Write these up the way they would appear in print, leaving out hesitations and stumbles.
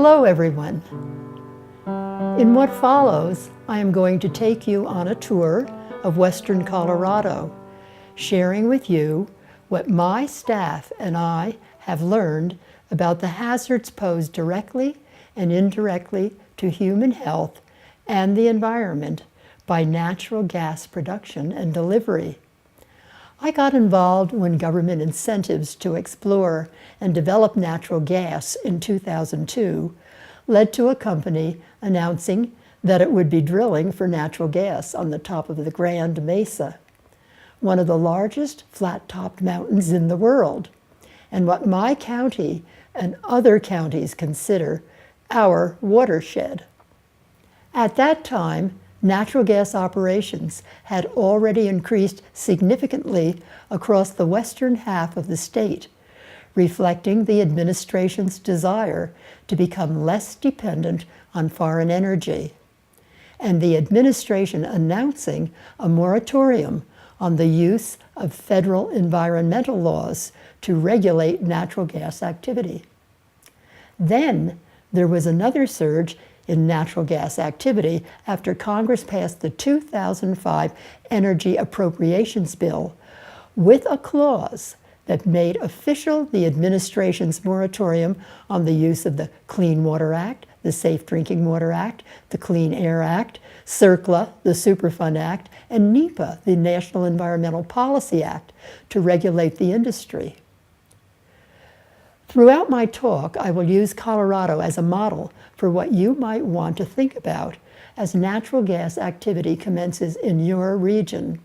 Hello everyone. In what follows, I am going to take you on a tour of Western Colorado, sharing with you what my staff and I have learned about the hazards posed directly and indirectly to human health and the environment by natural gas production and delivery. I got involved when government incentives to explore and develop natural gas in 2002 led to a company announcing that it would be drilling for natural gas on the top of the Grand Mesa, one of the largest flat-topped mountains in the world, and what my county and other counties consider our watershed. At that time, natural gas operations had already increased significantly across the western half of the state, reflecting the administration's desire to become less dependent on foreign energy, and the administration announcing a moratorium on the use of federal environmental laws to regulate natural gas activity. Then there was another surge in natural gas activity after Congress passed the 2005 Energy Appropriations Bill with a clause that made official the administration's moratorium on the use of the Clean Water Act, the Safe Drinking Water Act, the Clean Air Act, CERCLA, the Superfund Act, and NEPA, the National Environmental Policy Act, to regulate the industry. Throughout my talk, I will use Colorado as a model for what you might want to think about as natural gas activity commences in your region.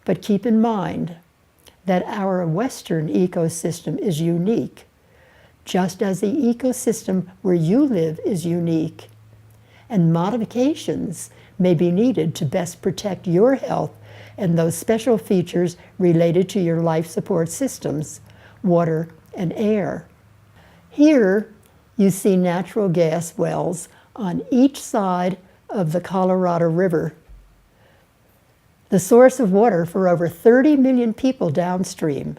But keep in mind that our Western ecosystem is unique, just as the ecosystem where you live is unique, and modifications may be needed to best protect your health and those special features related to your life support systems, water, and air. Here you see natural gas wells on each side of the Colorado River, the source of water for over 30 million people downstream.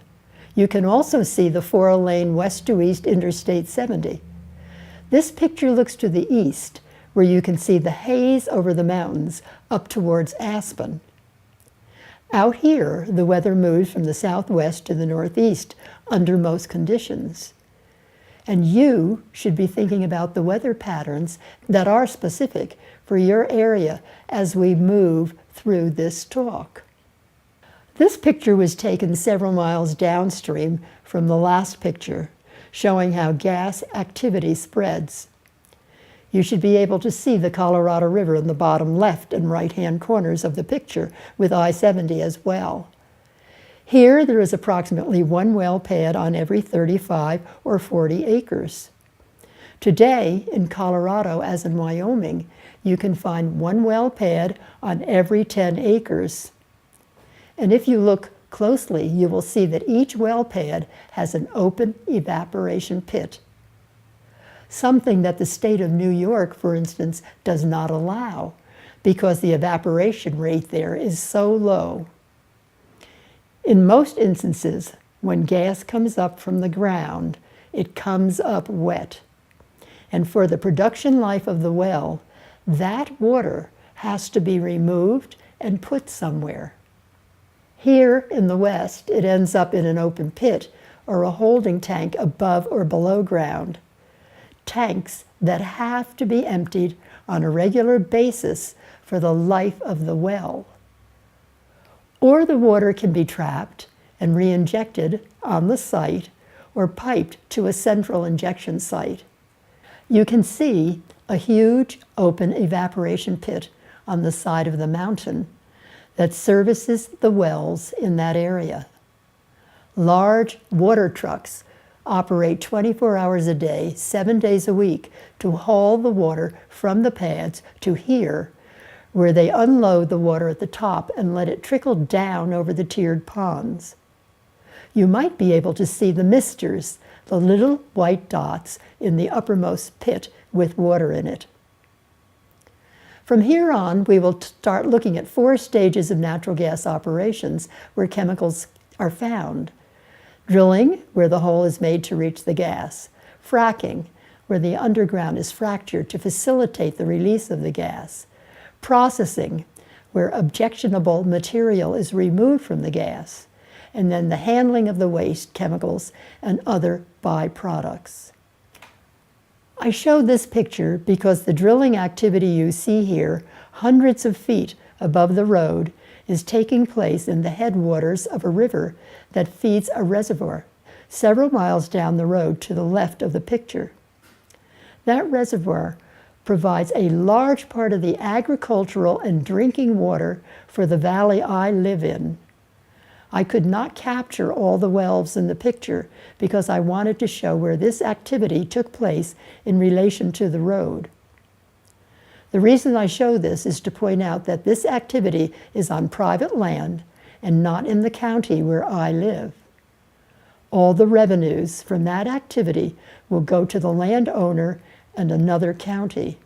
You can also see the 4-lane west to east Interstate 70. This picture looks to the east, where you can see the haze over the mountains up towards Aspen. Out here, the weather moves from the southwest to the northeast under most conditions. And you should be thinking about the weather patterns that are specific for your area as we move through this talk. This picture was taken several miles downstream from the last picture, showing how gas activity spreads. You should be able to see the Colorado River in the bottom left and right-hand corners of the picture, with I-70 as well. Here, there is approximately one well pad on every 35 or 40 acres. Today, in Colorado, as in Wyoming, you can find one well pad on every 10 acres. And if you look closely, you will see that each well pad has an open evaporation pit, something that the state of New York, for instance, does not allow because the evaporation rate there is so low. In most instances, when gas comes up from the ground, it comes up wet. And for the production life of the well, that water has to be removed and put somewhere. Here in the west, it ends up in an open pit or a holding tank above or below ground. Tanks that have to be emptied on a regular basis for the life of the well. Or the water can be trapped and re-injected on the site or piped to a central injection site. You can see a huge open evaporation pit on the side of the mountain that services the wells in that area. Large water trucks operate 24 hours a day, 7 days a week to haul the water from the pads to here, where they unload the water at the top and let it trickle down over the tiered ponds. You might be able to see the misters, the little white dots in the uppermost pit with water in it. From here on, we will start looking at 4 stages of natural gas operations where chemicals are found. Drilling, where the hole is made to reach the gas. Fracking, where the underground is fractured to facilitate the release of the gas. Processing, where objectionable material is removed from the gas. And then the handling of the waste, chemicals, and other byproducts. I showed this picture because the drilling activity you see here, hundreds of feet above the road, is taking place in the headwaters of a river that feeds a reservoir several miles down the road to the left of the picture. That reservoir provides a large part of the agricultural and drinking water for the valley I live in. I could not capture all the wells in the picture because I wanted to show where this activity took place in relation to the road. The reason I show this is to point out that this activity is on private land and not in the county where I live. All the revenues from that activity will go to the landowner and another county.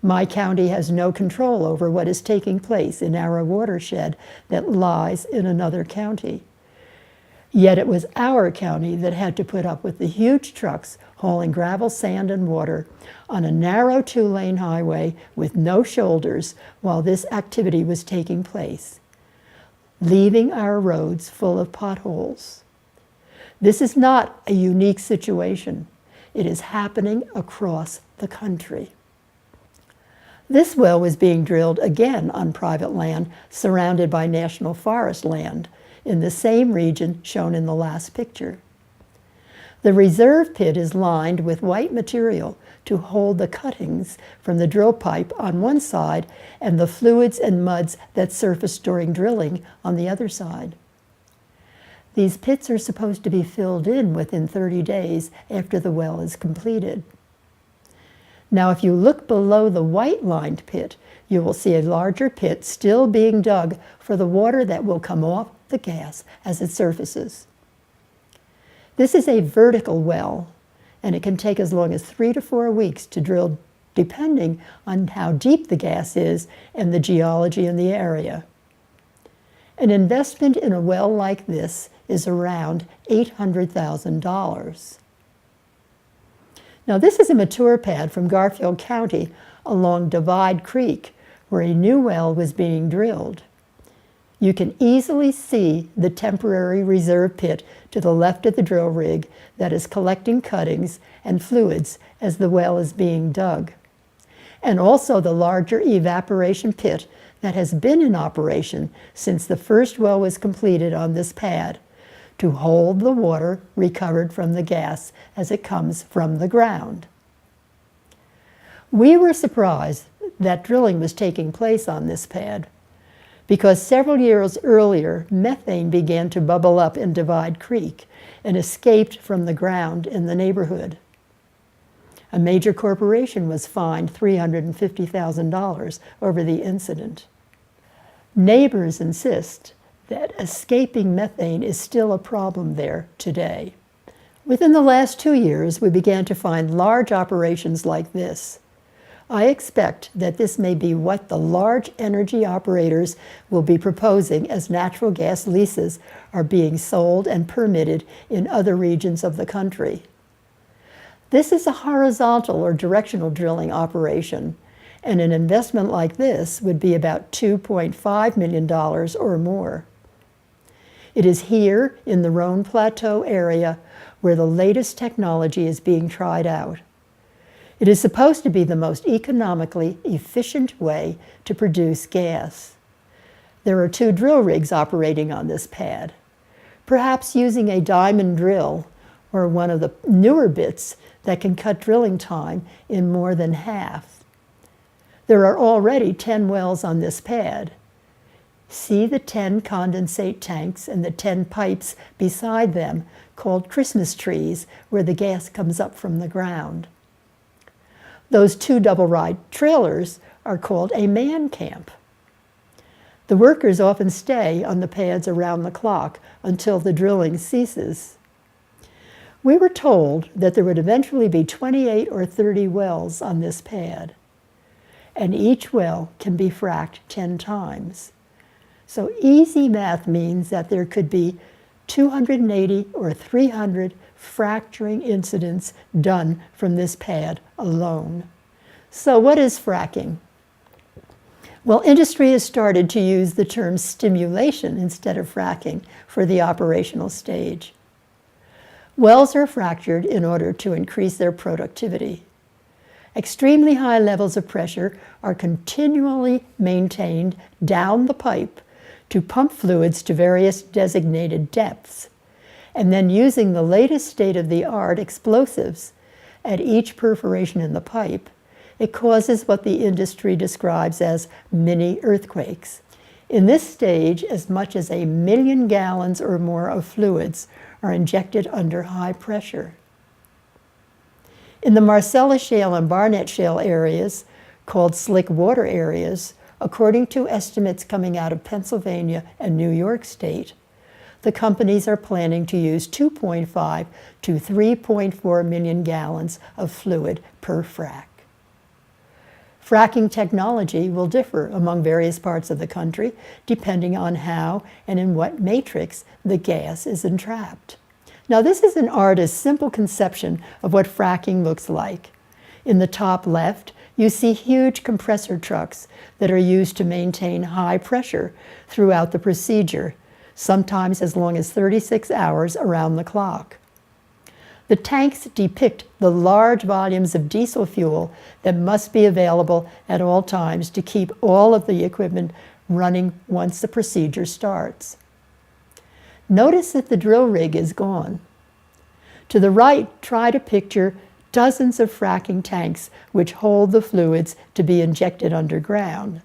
My county has no control over what is taking place in our watershed that lies in another county. Yet it was our county that had to put up with the huge trucks hauling gravel, sand, and water on a narrow two-lane highway with no shoulders while this activity was taking place, leaving our roads full of potholes. This is not a unique situation. It is happening across the country. This well was being drilled again on private land surrounded by national forest land in the same region shown in the last picture. The reserve pit is lined with white material to hold the cuttings from the drill pipe on one side and the fluids and muds that surface during drilling on the other side. These pits are supposed to be filled in within 30 days after the well is completed. Now, if you look below the white-lined pit, you will see a larger pit still being dug for the water that will come off the gas as it surfaces. This is a vertical well, and it can take as long as 3 to 4 weeks to drill, depending on how deep the gas is and the geology in the area. An investment in a well like this is around $800,000. Now, this is a mature pad from Garfield County along Divide Creek, where a new well was being drilled. You can easily see the temporary reserve pit to the left of the drill rig that is collecting cuttings and fluids as the well is being dug, and also the larger evaporation pit that has been in operation since the first well was completed on this pad, to hold the water recovered from the gas as it comes from the ground. We were surprised that drilling was taking place on this pad because several years earlier, methane began to bubble up in Divide Creek and escaped from the ground in the neighborhood. A major corporation was fined $350,000 over the incident. Neighbors insist that escaping methane is still a problem there today. Within the last 2 years, we began to find large operations like this. I expect that this may be what the large energy operators will be proposing as natural gas leases are being sold and permitted in other regions of the country. This is a horizontal or directional drilling operation, and an investment like this would be about $2.5 million or more. It is here in the Rhone Plateau area where the latest technology is being tried out. It is supposed to be the most economically efficient way to produce gas. There are 2 drill rigs operating on this pad. Perhaps using a diamond drill or one of the newer bits that can cut drilling time in more than half. There are already 10 wells on this pad. See the 10 condensate tanks and the 10 pipes beside them called Christmas trees where the gas comes up from the ground. Those 2 double-ride trailers are called a man camp. The workers often stay on the pads around the clock until the drilling ceases. We were told that there would eventually be 28 or 30 wells on this pad, and each well can be fracked 10 times. So easy math means that there could be 280 or 300 fracturing incidents done from this pad alone. So what is fracking? Well, industry has started to use the term stimulation instead of fracking for the operational stage. Wells are fractured in order to increase their productivity. Extremely high levels of pressure are continually maintained down the pipe to pump fluids to various designated depths, and then using the latest state-of-the-art explosives at each perforation in the pipe, it causes what the industry describes as mini earthquakes. In this stage, as much as 1 million gallons or more of fluids are injected under high pressure. In the Marcellus Shale and Barnett Shale areas, called slick water areas, according to estimates coming out of Pennsylvania and New York State, the companies are planning to use 2.5 to 3.4 million gallons of fluid per frac. Fracking technology will differ among various parts of the country, depending on how and in what matrix the gas is entrapped. Now, this is an artist's simple conception of what fracking looks like. In the top left, you see huge compressor trucks that are used to maintain high pressure throughout the procedure, sometimes as long as 36 hours around the clock. The tanks depict the large volumes of diesel fuel that must be available at all times to keep all of the equipment running once the procedure starts. Notice that the drill rig is gone. To the right, try to picture dozens of fracking tanks which hold the fluids to be injected underground.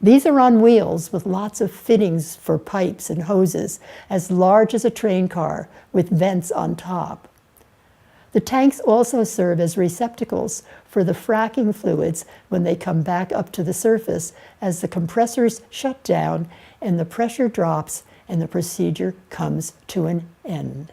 These are on wheels with lots of fittings for pipes and hoses as large as a train car with vents on top. The tanks also serve as receptacles for the fracking fluids when they come back up to the surface as the compressors shut down and the pressure drops and the procedure comes to an end.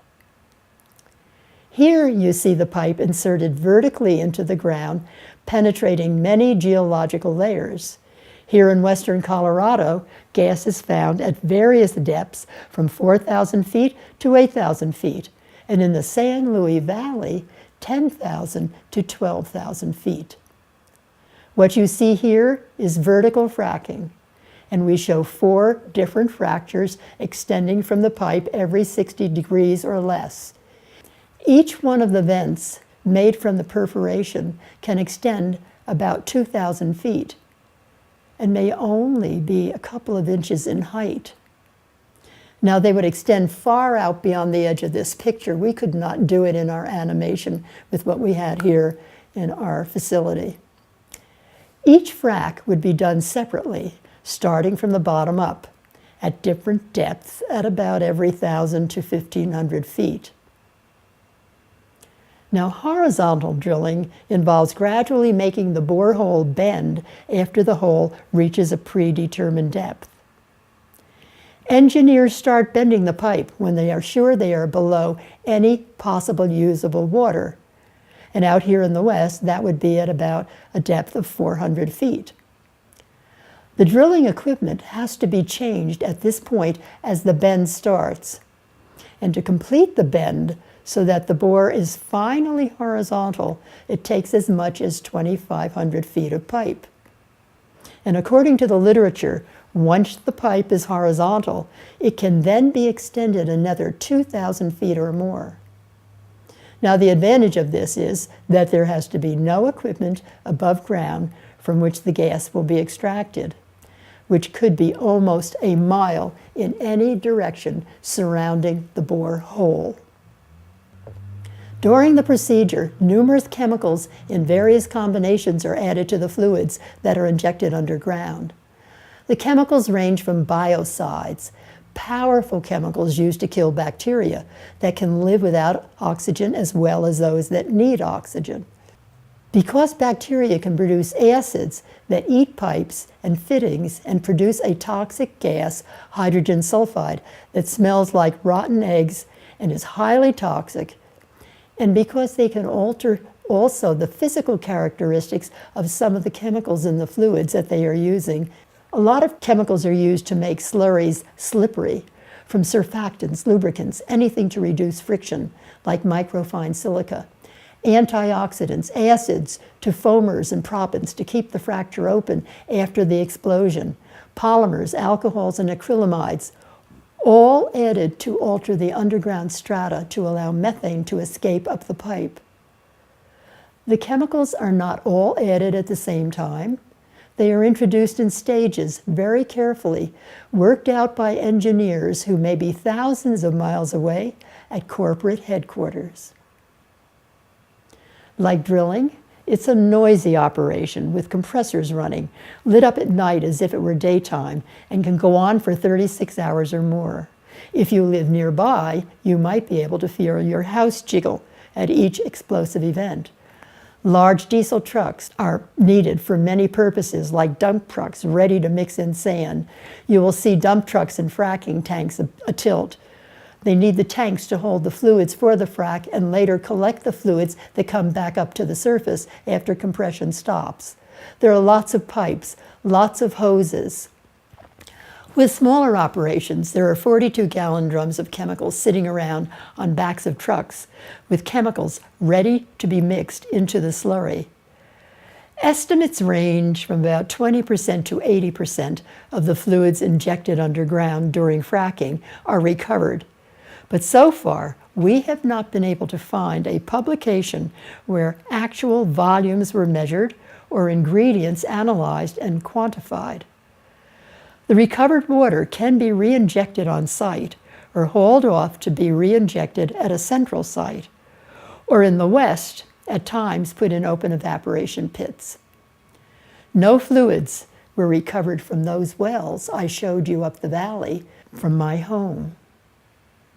Here you see the pipe inserted vertically into the ground, penetrating many geological layers. Here in western Colorado, gas is found at various depths from 4,000 feet to 8,000 feet, and in the San Luis Valley, 10,000 to 12,000 feet. What you see here is vertical fracking, and we show 4 different fractures extending from the pipe every 60 degrees or less. Each one of the vents made from the perforation can extend about 2,000 feet and may only be a couple of inches in height. Now, they would extend far out beyond the edge of this picture. We could not do it in our animation with what we had here in our facility. Each frac would be done separately, starting from the bottom up, at different depths at about every 1,000 to 1,500 feet. Now, horizontal drilling involves gradually making the borehole bend after the hole reaches a predetermined depth. Engineers start bending the pipe when they are sure they are below any possible usable water. And out here in the west, that would be at about a depth of 400 feet. The drilling equipment has to be changed at this point as the bend starts. And to complete the bend so that the bore is finally horizontal, it takes as much as 2,500 feet of pipe. And according to the literature, once the pipe is horizontal, it can then be extended another 2,000 feet or more. Now, the advantage of this is that there has to be no equipment above ground from which the gas will be extracted, which could be almost a mile in any direction surrounding the bore hole. During the procedure, numerous chemicals in various combinations are added to the fluids that are injected underground. The chemicals range from biocides, powerful chemicals used to kill bacteria that can live without oxygen, as well as those that need oxygen. Because bacteria can produce acids that eat pipes and fittings and produce a toxic gas, hydrogen sulfide, that smells like rotten eggs and is highly toxic, and because they can alter also the physical characteristics of some of the chemicals in the fluids that they are using, a lot of chemicals are used to make slurries slippery. from surfactants, lubricants, anything to reduce friction, like microfine silica, antioxidants, acids, to foamers and proppants to keep the fracture open after the explosion, polymers, alcohols, and acrylamides, all added to alter the underground strata to allow methane to escape up the pipe. The chemicals are not all added at the same time. They are introduced in stages, very carefully, worked out by engineers who may be thousands of miles away at corporate headquarters. Like drilling, it's a noisy operation with compressors running, lit up at night as if it were daytime, and can go on for 36 hours or more. If you live nearby, you might be able to feel your house jiggle at each explosive event. Large diesel trucks are needed for many purposes, like dump trucks ready to mix in sand. You will see dump trucks and fracking tanks atilt. They need the tanks to hold the fluids for the frac and later collect the fluids that come back up to the surface after compression stops. There are lots of pipes, lots of hoses. With smaller operations, there are 42-gallon drums of chemicals sitting around on backs of trucks with chemicals ready to be mixed into the slurry. Estimates range from about 20% to 80% of the fluids injected underground during fracking are recovered. But so far, we have not been able to find a publication where actual volumes were measured or ingredients analyzed and quantified. The recovered water can be re-injected on site or hauled off to be re-injected at a central site, or in the West, at times put in open evaporation pits. No fluids were recovered from those wells I showed you up the valley from my home.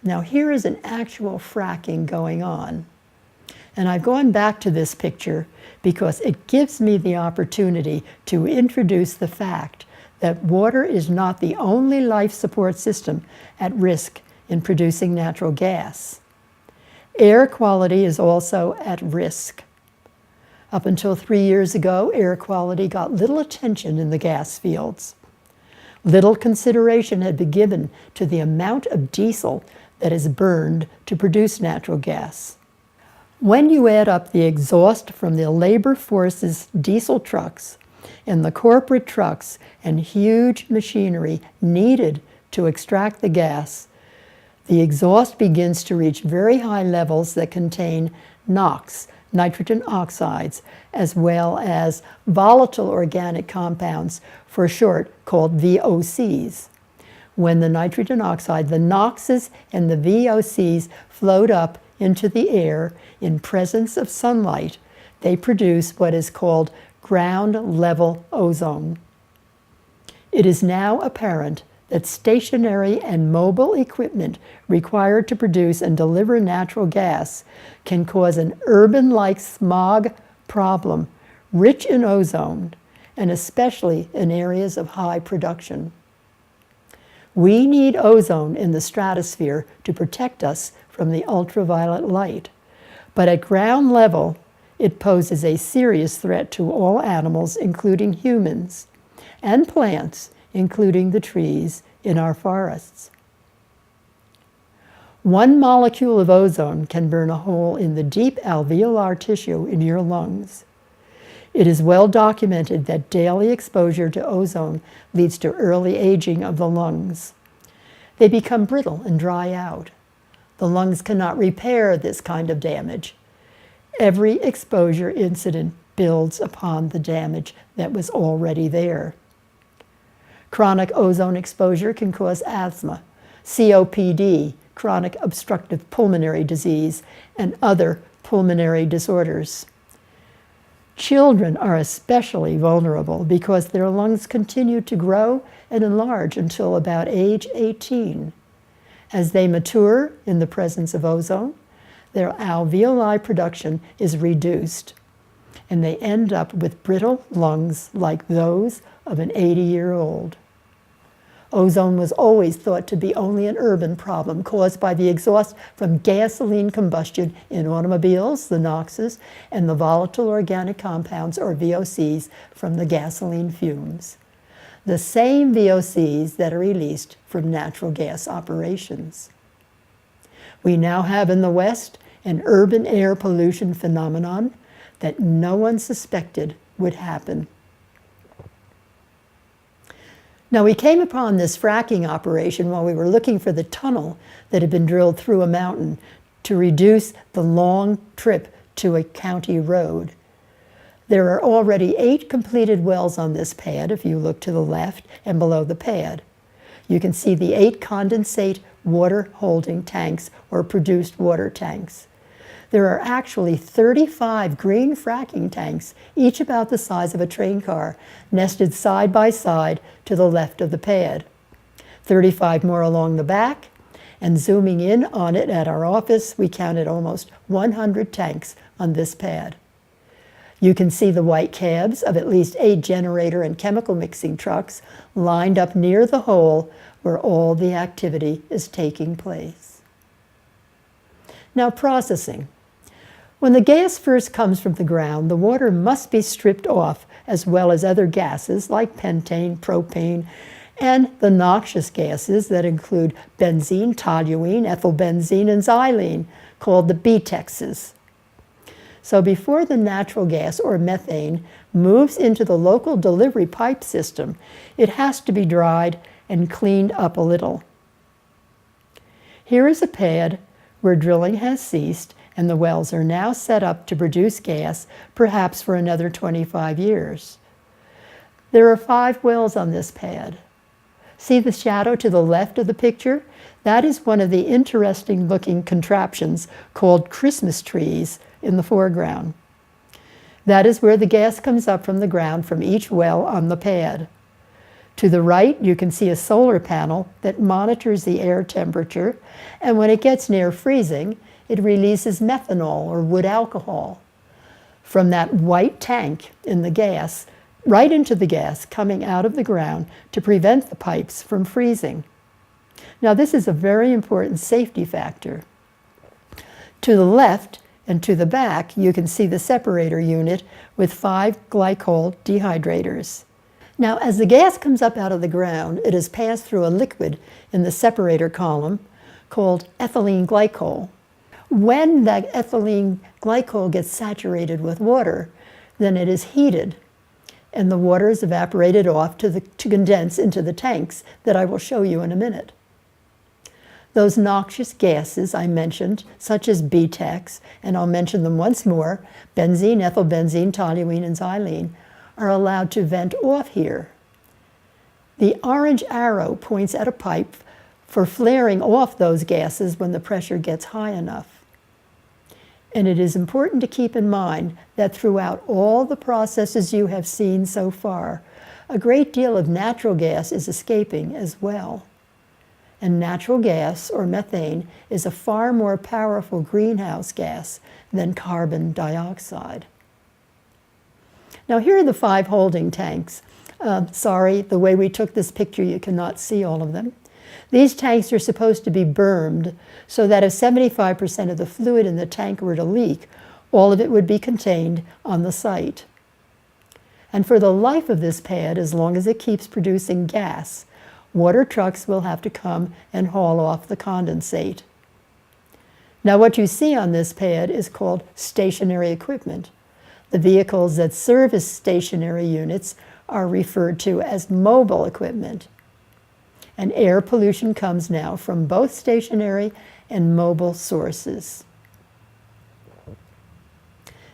Now here is an actual fracking going on. And I've gone back to this picture because it gives me the opportunity to introduce the fact that water is not the only life support system at risk in producing natural gas. Air quality is also at risk. Up until 3 years ago, air quality got little attention in the gas fields. Little consideration had been given to the amount of diesel that is burned to produce natural gas. When you add up the exhaust from the labor force's diesel trucks and the corporate trucks and huge machinery needed to extract the gas, the exhaust begins to reach very high levels that contain NOx, nitrogen oxides, as well as volatile organic compounds, for short, called VOCs. When the nitrogen oxide, the NOxes and the VOCs float up into the air in presence of sunlight, they produce what is called ground-level ozone. It is now apparent that stationary and mobile equipment required to produce and deliver natural gas can cause an urban-like smog problem rich in ozone, and especially in areas of high production. We need ozone in the stratosphere to protect us from the ultraviolet light, but at ground level, it poses a serious threat to all animals, including humans, and plants, including the trees in our forests. 1 molecule of ozone can burn a hole in the deep alveolar tissue in your lungs. It is well documented that daily exposure to ozone leads to early aging of the lungs. They become brittle and dry out. The lungs cannot repair this kind of damage. Every exposure incident builds upon the damage that was already there. Chronic ozone exposure can cause asthma, COPD, chronic obstructive pulmonary disease, and other pulmonary disorders. Children are especially vulnerable because their lungs continue to grow and enlarge until about age 18. As they mature in the presence of ozone, their alveoli production is reduced, and they end up with brittle lungs like those of an 80-year-old. Ozone was always thought to be only an urban problem caused by the exhaust from gasoline combustion in automobiles, the NOxes, and the volatile organic compounds, or VOCs, from the gasoline fumes. the same VOCs that are released from natural gas operations. We now have in the West an urban air pollution phenomenon that no one suspected would happen. Now, we came upon this fracking operation while we were looking for the tunnel that had been drilled through a mountain to reduce the long trip to a county road. There are already 8 completed wells on this pad, if you look to the left and below the pad. You can see the 8 condensate water holding tanks or produced water tanks. There are actually 35 green fracking tanks, each about the size of a train car, nested side by side to the left of the pad. 35 more along the back, and zooming in on it at our office, we counted almost 100 tanks on this pad. You can see the white cabs of at least 8 generator and chemical mixing trucks lined up near the hole where all the activity is taking place. Now, processing. When the gas first comes from the ground, the water must be stripped off, as well as other gases like pentane, propane, and the noxious gases that include benzene, toluene, ethylbenzene, and xylene, called the BTEXs. So before the natural gas, or methane, moves into the local delivery pipe system, it has to be dried and cleaned up a little. Here is a pad where drilling has ceased, and the wells are now set up to produce gas, perhaps for another 25 years. There are 5 wells on this pad. See the shadow to the left of the picture? That is one of the interesting looking contraptions called Christmas trees in the foreground. That is where the gas comes up from the ground from each well on the pad. To the right, you can see a solar panel that monitors the air temperature, and when it gets near freezing, it releases methanol, or wood alcohol, from that white tank in the gas, right into the gas coming out of the ground to prevent the pipes from freezing. Now, this is a very important safety factor. To the left and to the back, you can see the separator unit with 5 glycol dehydrators. Now, as the gas comes up out of the ground, it is passed through a liquid in the separator column called ethylene glycol. When that ethylene glycol gets saturated with water, then it is heated, and the water is evaporated off to condense into the tanks that I will show you in a minute. Those noxious gases I mentioned, such as BTEX, and I'll mention them once more, benzene, ethylbenzene, toluene, and xylene, are allowed to vent off here. The orange arrow points at a pipe for flaring off those gases when the pressure gets high enough. And it is important to keep in mind that throughout all the processes you have seen so far, a great deal of natural gas is escaping as well. And natural gas, or methane, is a far more powerful greenhouse gas than carbon dioxide. Now, here are the 5 holding tanks. Sorry, the way we took this picture, you cannot see all of them. These tanks are supposed to be bermed so that if 75% of the fluid in the tank were to leak, all of it would be contained on the site. And for the life of this pad, as long as it keeps producing gas, water trucks will have to come and haul off the condensate. Now, what you see on this pad is called stationary equipment. The vehicles that service stationary units are referred to as mobile equipment. And air pollution comes now from both stationary and mobile sources.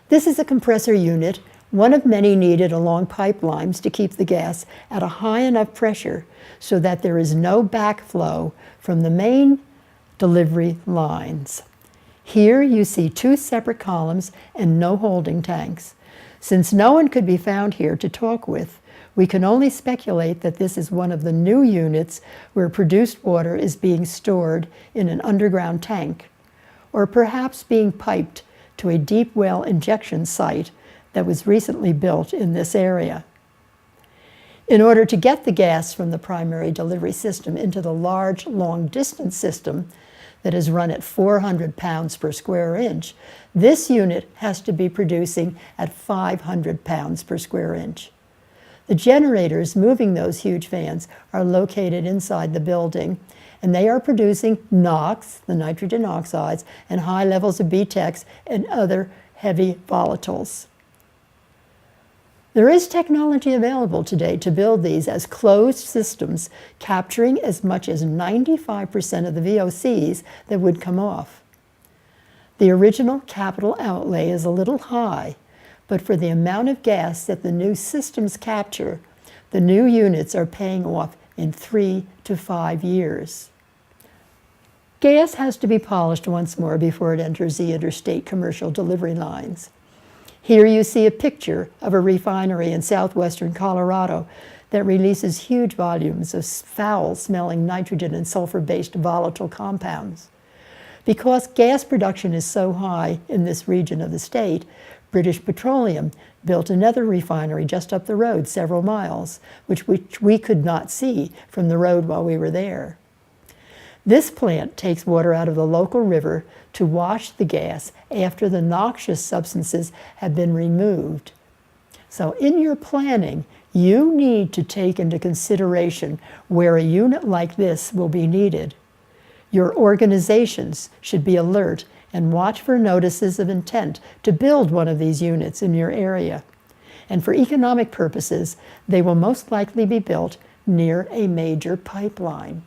This is a compressor unit, one of many needed along pipelines to keep the gas at a high enough pressure so that there is no backflow from the main delivery lines. Here you see 2 separate columns and no holding tanks. Since no one could be found here to talk with, we can only speculate that this is one of the new units where produced water is being stored in an underground tank, or perhaps being piped to a deep well injection site that was recently built in this area. In order to get the gas from the primary delivery system into the large long-distance system that is run at 400 pounds per square inch, this unit has to be producing at 500 pounds per square inch. The generators moving those huge fans are located inside the building, and they are producing NOx, the nitrogen oxides, and high levels of BTEX and other heavy volatiles. There is technology available today to build these as closed systems, capturing as much as 95% of the VOCs that would come off. The original capital outlay is a little high, but for the amount of gas that the new systems capture, the new units are paying off in 3 to 5 years. Gas has to be polished once more before it enters the interstate commercial delivery lines. Here you see a picture of a refinery in southwestern Colorado that releases huge volumes of foul-smelling nitrogen and sulfur-based volatile compounds. Because gas production is so high in this region of the state, British Petroleum built another refinery just up the road several miles, which we could not see from the road while we were there. This plant takes water out of the local river to wash the gas after the noxious substances have been removed. So in your planning, you need to take into consideration where a unit like this will be needed. Your organizations should be alert and watch for notices of intent to build one of these units in your area. And for economic purposes, they will most likely be built near a major pipeline.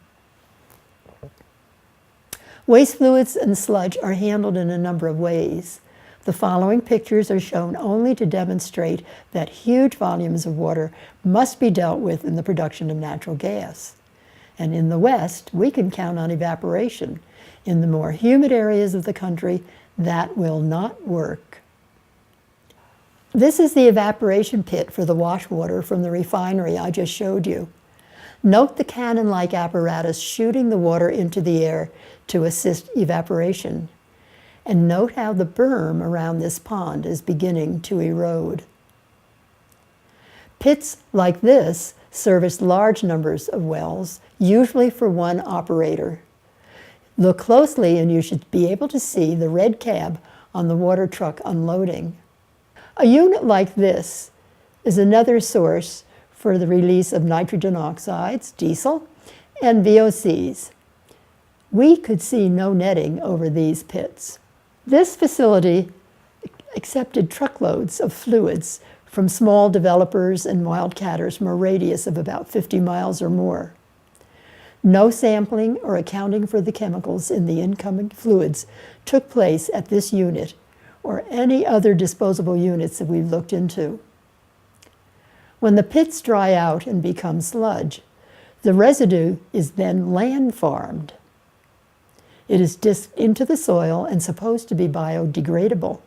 Waste fluids and sludge are handled in a number of ways. The following pictures are shown only to demonstrate that huge volumes of water must be dealt with in the production of natural gas. And in the West, we can count on evaporation. In the more humid areas of the country, that will not work. This is the evaporation pit for the wash water from the refinery I just showed you. Note the cannon-like apparatus shooting the water into the air to assist evaporation. And note how the berm around this pond is beginning to erode. Pits like this service large numbers of wells, usually for one operator. Look closely and you should be able to see the red cab on the water truck unloading. A unit like this is another source for the release of nitrogen oxides, diesel, and VOCs. We could see no netting over these pits. This facility accepted truckloads of fluids from small developers and wildcatters from a radius of about 50 miles or more. No sampling or accounting for the chemicals in the incoming fluids took place at this unit or any other disposable units that we've looked into. When the pits dry out and become sludge, the residue is then land farmed. It is disked into the soil and supposed to be biodegradable.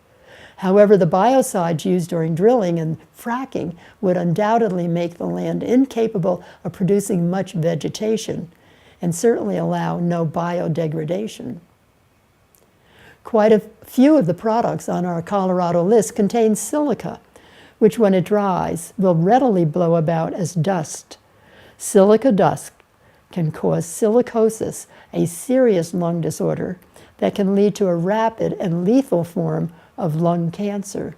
However, the biocides used during drilling and fracking would undoubtedly make the land incapable of producing much vegetation and certainly allow no biodegradation. Quite a few of the products on our Colorado list contain silica, which when it dries will readily blow about as dust. Silica dust can cause silicosis, a serious lung disorder that can lead to a rapid and lethal form of lung cancer.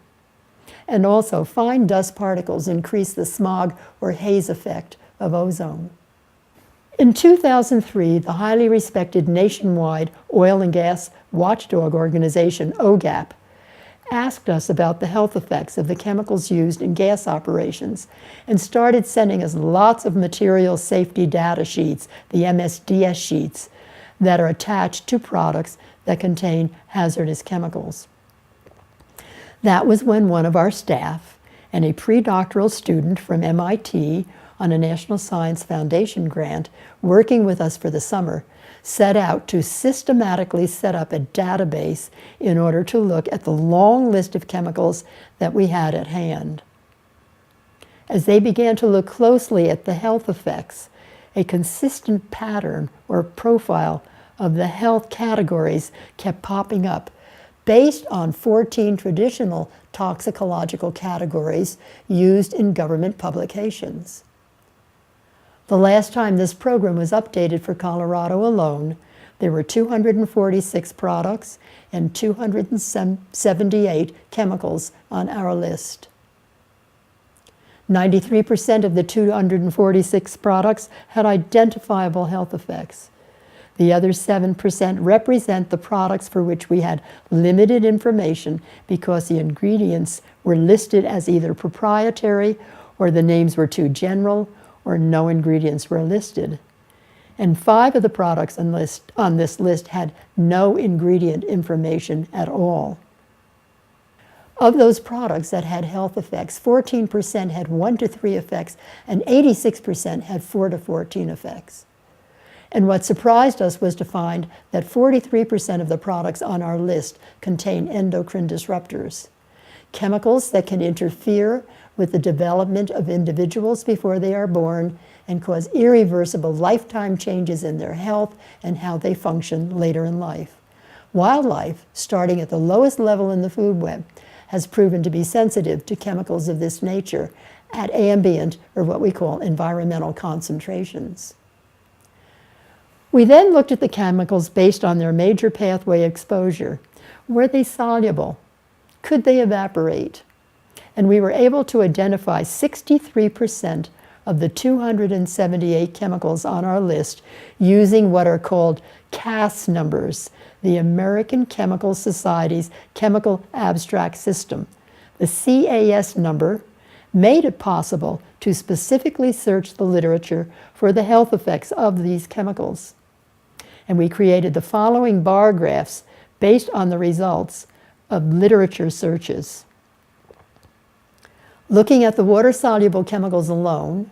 And also, fine dust particles increase the smog or haze effect of ozone. In 2003, the highly respected nationwide oil and gas watchdog organization, OGAP, asked us about the health effects of the chemicals used in gas operations and started sending us lots of material safety data sheets, the MSDS sheets, that are attached to products that contain hazardous chemicals. That was when one of our staff and a pre-doctoral student from MIT on a National Science Foundation grant working with us for the summer set out to systematically set up a database in order to look at the long list of chemicals that we had at hand. As they began to look closely at the health effects, a consistent pattern or profile of the health categories kept popping up based on 14 traditional toxicological categories used in government publications. The last time this program was updated for Colorado alone, there were 246 products and 278 chemicals on our list. 93% of the 246 products had identifiable health effects. The other 7% represent the products for which we had limited information because the ingredients were listed as either proprietary or the names were too general or no ingredients were listed. And 5 of the products on this list had no ingredient information at all. Of those products that had health effects, 14% had 1 to 3 effects and 86% had 4 to 14 effects. And what surprised us was to find that 43% of the products on our list contain endocrine disruptors, chemicals that can interfere with the development of individuals before they are born and cause irreversible lifetime changes in their health and how they function later in life. Wildlife, starting at the lowest level in the food web, has proven to be sensitive to chemicals of this nature at ambient, or what we call environmental concentrations. We then looked at the chemicals based on their major pathway exposure. Were they soluble? Could they evaporate? And we were able to identify 63% of the 278 chemicals on our list using what are called CAS numbers, the American Chemical Society's Chemical Abstract System. The CAS number made it possible to specifically search the literature for the health effects of these chemicals. And we created the following bar graphs based on the results of literature searches. Looking at the water-soluble chemicals alone,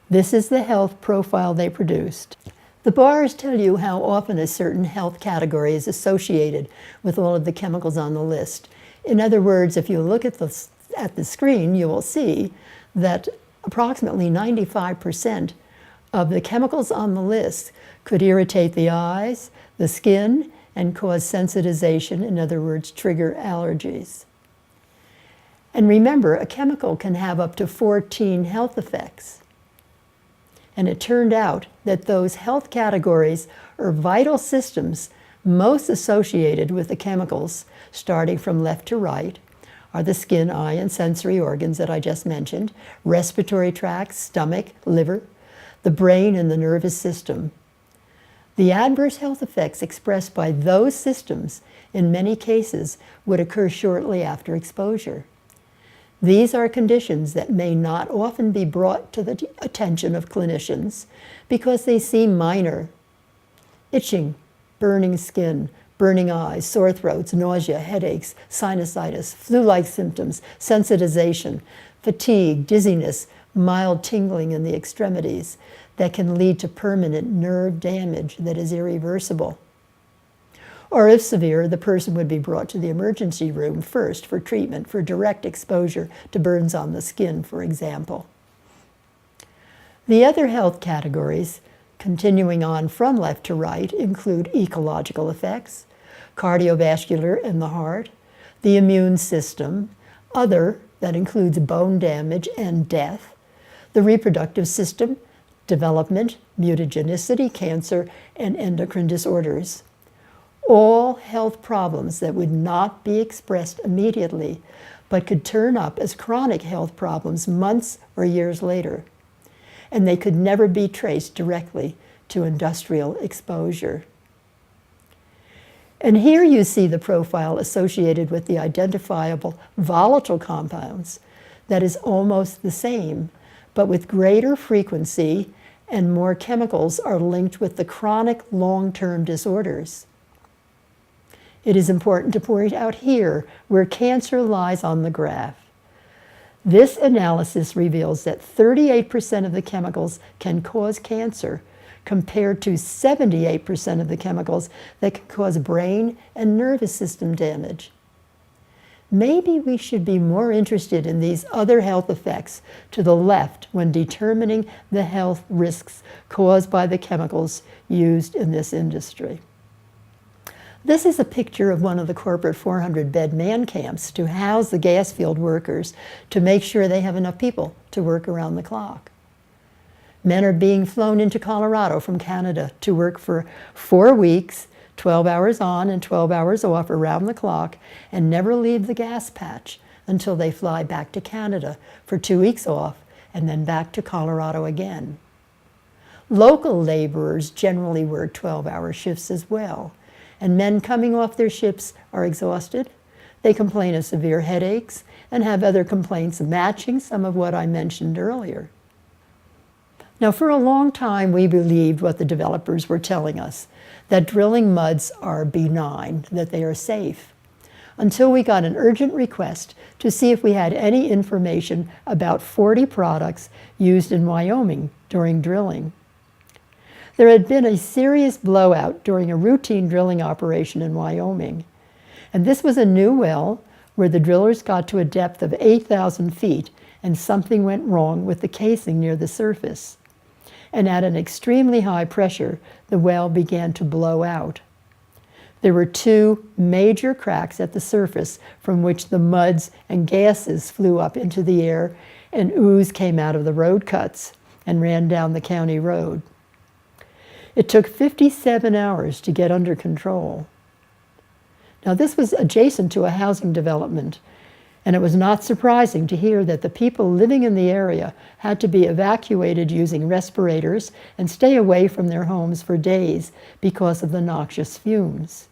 this is the health profile they produced. The bars tell you how often a certain health category is associated with all of the chemicals on the list. In other words, if you look at the screen, you will see that approximately 95% of the chemicals on the list could irritate the eyes, the skin, and cause sensitization, in other words, trigger allergies. And remember, a chemical can have up to 14 health effects. And it turned out that those health categories or vital systems most associated with the chemicals, starting from left to right, are the skin, eye, and sensory organs that I just mentioned, respiratory tract, stomach, liver, the brain, and the nervous system. The adverse health effects expressed by those systems, in many cases, would occur shortly after exposure. These are conditions that may not often be brought to the attention of clinicians because they seem minor. Itching, burning skin, burning eyes, sore throats, nausea, headaches, sinusitis, flu-like symptoms, sensitization, fatigue, dizziness, mild tingling in the extremities that can lead to permanent nerve damage that is irreversible. Or if severe, the person would be brought to the emergency room first for treatment for direct exposure to burns on the skin, for example. The other health categories, continuing on from left to right, include ecological effects, cardiovascular and the heart, the immune system, other, that includes bone damage and death, the reproductive system, development, mutagenicity, cancer, and endocrine disorders. All health problems that would not be expressed immediately, but could turn up as chronic health problems months or years later. And they could never be traced directly to industrial exposure. And here you see the profile associated with the identifiable volatile compounds that is almost the same, but with greater frequency and more chemicals are linked with the chronic long-term disorders. It is important to point out here where cancer lies on the graph. This analysis reveals that 38% of the chemicals can cause cancer, compared to 78% of the chemicals that can cause brain and nervous system damage. Maybe we should be more interested in these other health effects to the left when determining the health risks caused by the chemicals used in this industry. This is a picture of one of the corporate 400-bed man camps to house the gas field workers to make sure they have enough people to work around the clock. Men are being flown into Colorado from Canada to work for 4 weeks, 12 hours on and 12 hours off around the clock, and never leave the gas patch until they fly back to Canada for 2 weeks off, and then back to Colorado again. Local laborers generally work 12-hour shifts as well, and men coming off their ships are exhausted. They complain of severe headaches and have other complaints matching some of what I mentioned earlier. Now, for a long time, we believed what the developers were telling us, that drilling muds are benign, that they are safe, until we got an urgent request to see if we had any information about 40 products used in Wyoming during drilling. There had been a serious blowout during a routine drilling operation in Wyoming, and this was a new well where the drillers got to a depth of 8,000 feet and something went wrong with the casing near the surface. And at an extremely high pressure, the well began to blow out. There were 2 major cracks at the surface from which the muds and gases flew up into the air, and ooze came out of the road cuts and ran down the county road. It took 57 hours to get under control. Now, this was adjacent to a housing development, and it was not surprising to hear that the people living in the area had to be evacuated using respirators and stay away from their homes for days because of the noxious fumes.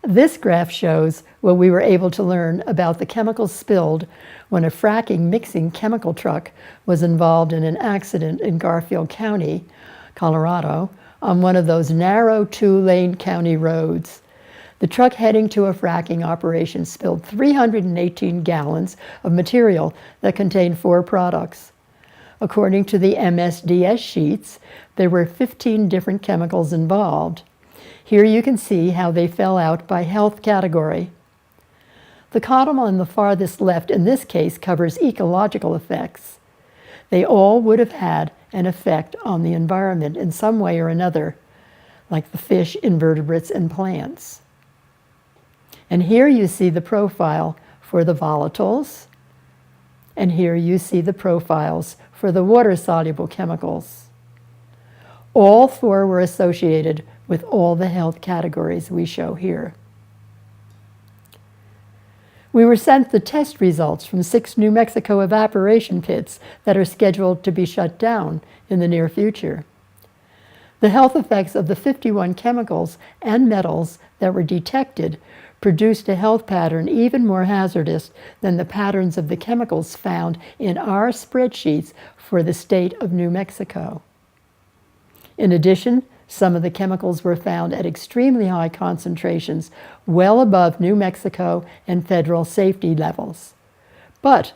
This graph shows what we were able to learn about the chemicals spilled when a fracking mixing chemical truck was involved in an accident in Garfield County, Colorado, on one of those narrow 2-lane county roads. The truck heading to a fracking operation spilled 318 gallons of material that contained 4 products. According to the MSDS sheets, there were 15 different chemicals involved. Here you can see how they fell out by health category. The column on the farthest left in this case covers ecological effects. They all would have had an effect on the environment in some way or another, like the fish, invertebrates, and plants. And here you see the profile for the volatiles, and here you see the profiles for the water-soluble chemicals. All 4 were associated with all the health categories we show here. We were sent the test results from 6 New Mexico evaporation pits that are scheduled to be shut down in the near future. The health effects of the 51 chemicals and metals that were detected produced a health pattern even more hazardous than the patterns of the chemicals found in our spreadsheets for the state of New Mexico. In addition, some of the chemicals were found at extremely high concentrations, well above New Mexico and federal safety levels. But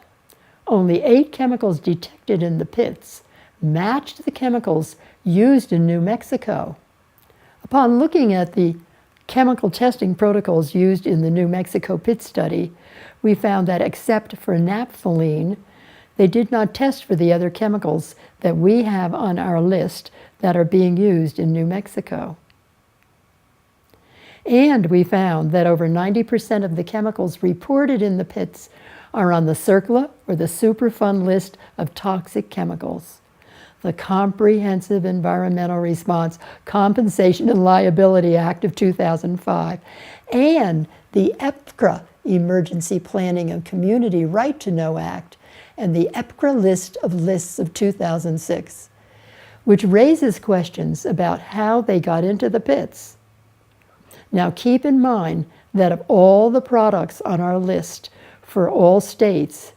only 8 chemicals detected in the pits matched the chemicals used in New Mexico. Upon looking at the chemical testing protocols used in the New Mexico pit study, we found that except for naphthalene, they did not test for the other chemicals that we have on our list that are being used in New Mexico. And we found that over 90% of the chemicals reported in the pits are on the CERCLA, or the Superfund list of toxic chemicals. The Comprehensive Environmental Response, Compensation and Liability Act of 2005, and the EPCRA, Emergency Planning and Community Right to Know Act, and the EPCRA List of Lists of 2006, which raises questions about how they got into the pits. Now keep in mind that of all the products on our list for all states,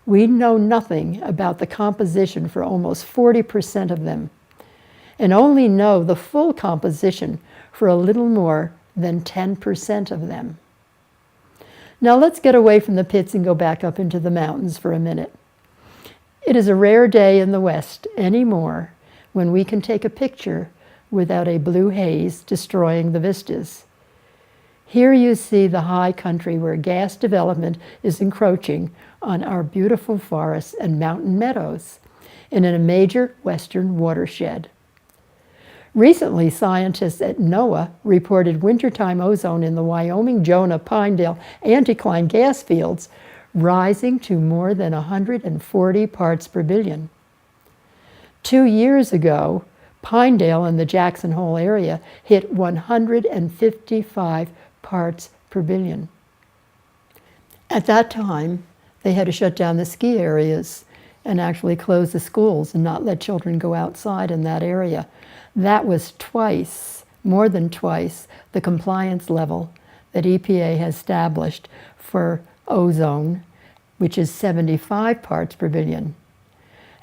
we know nothing about the composition for almost 40% of them, and only know the full composition for a little more than 10% of them. Now let's get away from the pits and go back up into the mountains for a minute. It is a rare day in the West anymore when we can take a picture without a blue haze destroying the vistas. Here you see the high country where gas development is encroaching on our beautiful forests and mountain meadows in a major western watershed. Recently, scientists at NOAA reported wintertime ozone in the Wyoming, Jonah, Pinedale, anticline gas fields rising to more than 140 parts per billion. 2 years ago, Pinedale and the Jackson Hole area hit 155 parts per billion. At that time, they had to shut down the ski areas and actually close the schools and not let children go outside in that area. That was twice, more than twice, the compliance level that EPA has established for ozone, which is 75 parts per billion.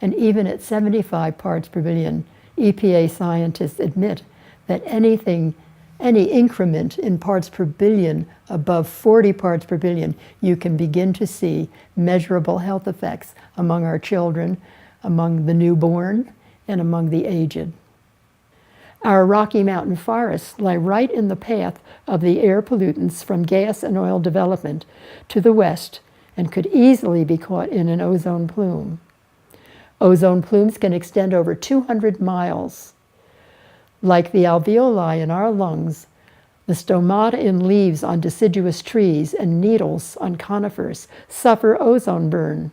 And even at 75 parts per billion, EPA scientists admit that any increment in parts per billion above 40 parts per billion, you can begin to see measurable health effects among our children, among the newborn, and among the aged. Our Rocky Mountain forests lie right in the path of the air pollutants from gas and oil development to the west and could easily be caught in an ozone plume. Ozone plumes can extend over 200 miles. Like the alveoli in our lungs, the stomata in leaves on deciduous trees and needles on conifers suffer ozone burn.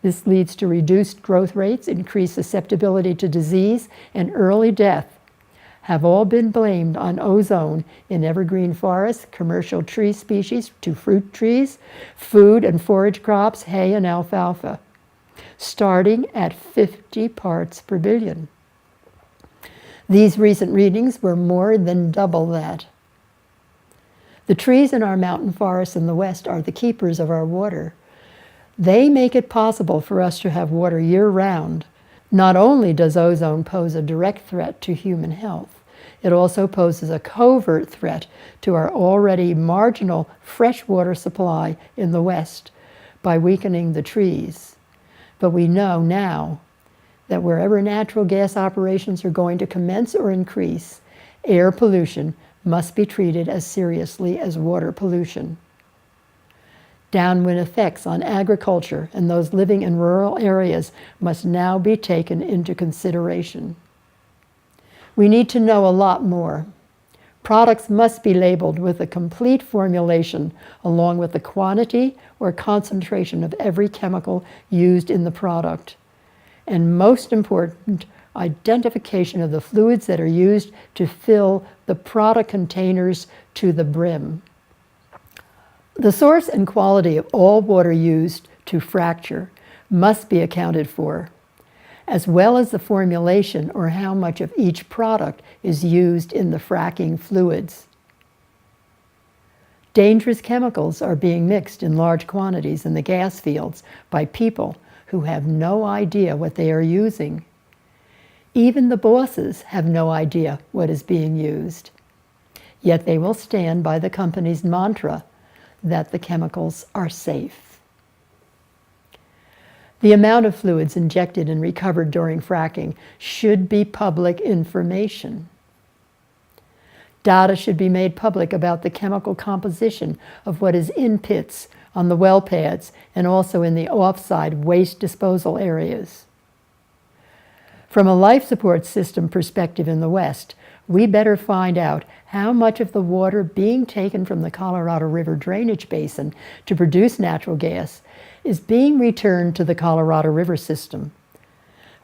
This leads to reduced growth rates, increased susceptibility to disease, and early death, have all been blamed on ozone in evergreen forests, commercial tree species to fruit trees, food and forage crops, hay and alfalfa, starting at 50 parts per billion. These recent readings were more than double that. The trees in our mountain forests in the west are the keepers of our water. They make it possible for us to have water year-round. Not only does ozone pose a direct threat to human health, it also poses a covert threat to our already marginal freshwater supply in the west by weakening the trees. But we know now that wherever natural gas operations are going to commence or increase, air pollution must be treated as seriously as water pollution. Downwind effects on agriculture and those living in rural areas must now be taken into consideration. We need to know a lot more. Products must be labeled with a complete formulation along with the quantity or concentration of every chemical used in the product. And most important, identification of the fluids that are used to fill the product containers to the brim. The source and quality of all water used to fracture must be accounted for, as well as the formulation or how much of each product is used in the fracking fluids. Dangerous chemicals are being mixed in large quantities in the gas fields by people who have no idea what they are using. Even the bosses have no idea what is being used. Yet they will stand by the company's mantra that the chemicals are safe. The amount of fluids injected and recovered during fracking should be public information. Data should be made public about the chemical composition of what is in pits, on the well pads, and also in the offside waste disposal areas. From a life support system perspective in the West, we better find out how much of the water being taken from the Colorado River drainage basin to produce natural gas is being returned to the Colorado River system.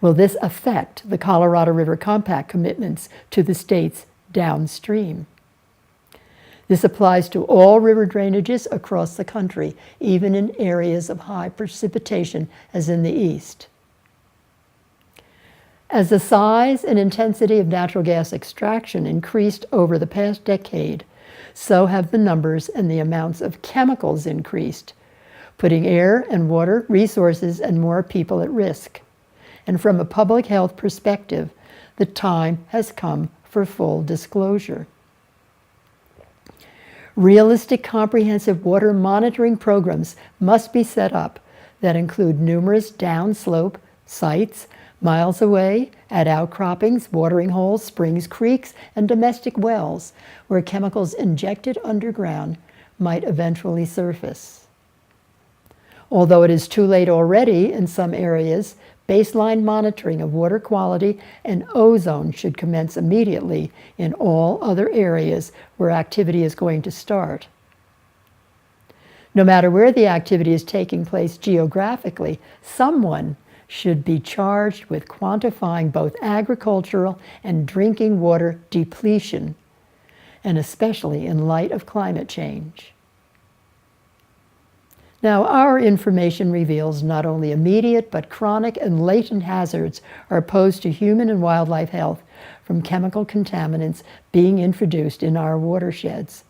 Will this affect the Colorado River Compact commitments to the states downstream? This applies to all river drainages across the country, even in areas of high precipitation as in the east. As the size and intensity of natural gas extraction increased over the past decade, so have the numbers and the amounts of chemicals increased, putting air and water resources and more people at risk. And from a public health perspective, the time has come for full disclosure. Realistic, comprehensive water monitoring programs must be set up that include numerous downslope sites miles away at outcroppings, watering holes, springs, creeks, and domestic wells where chemicals injected underground might eventually surface. Although it is too late already in some areas, baseline monitoring of water quality and ozone should commence immediately in all other areas where activity is going to start. No matter where the activity is taking place geographically, someone should be charged with quantifying both agricultural and drinking water depletion, and especially in light of climate change. Now, our information reveals not only immediate but chronic and latent hazards are posed to human and wildlife health from chemical contaminants being introduced in our watersheds,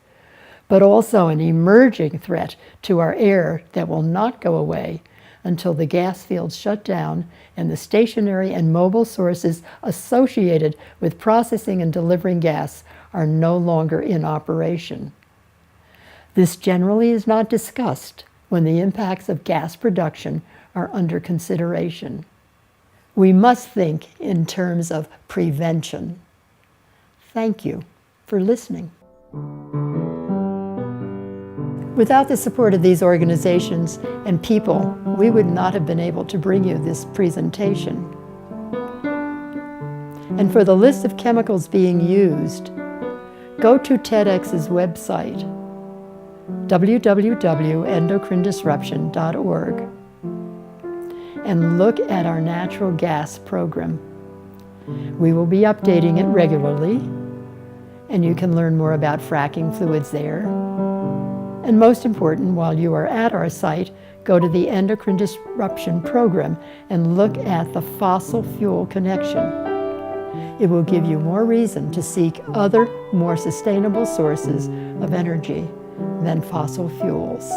but also an emerging threat to our air that will not go away until the gas fields shut down and the stationary and mobile sources associated with processing and delivering gas are no longer in operation. This generally is not discussed when the impacts of gas production are under consideration. We must think in terms of prevention. Thank you for listening. Without the support of these organizations and people, we would not have been able to bring you this presentation. And for the list of chemicals being used, go to TEDx's website, www.endocrinedisruption.org, and look at our natural gas program. We will be updating it regularly, and you can learn more about fracking fluids there. And most important, while you are at our site, go to the Endocrine Disruption Program and look at the fossil fuel connection. It will give you more reason to seek other, more sustainable sources of energy than fossil fuels.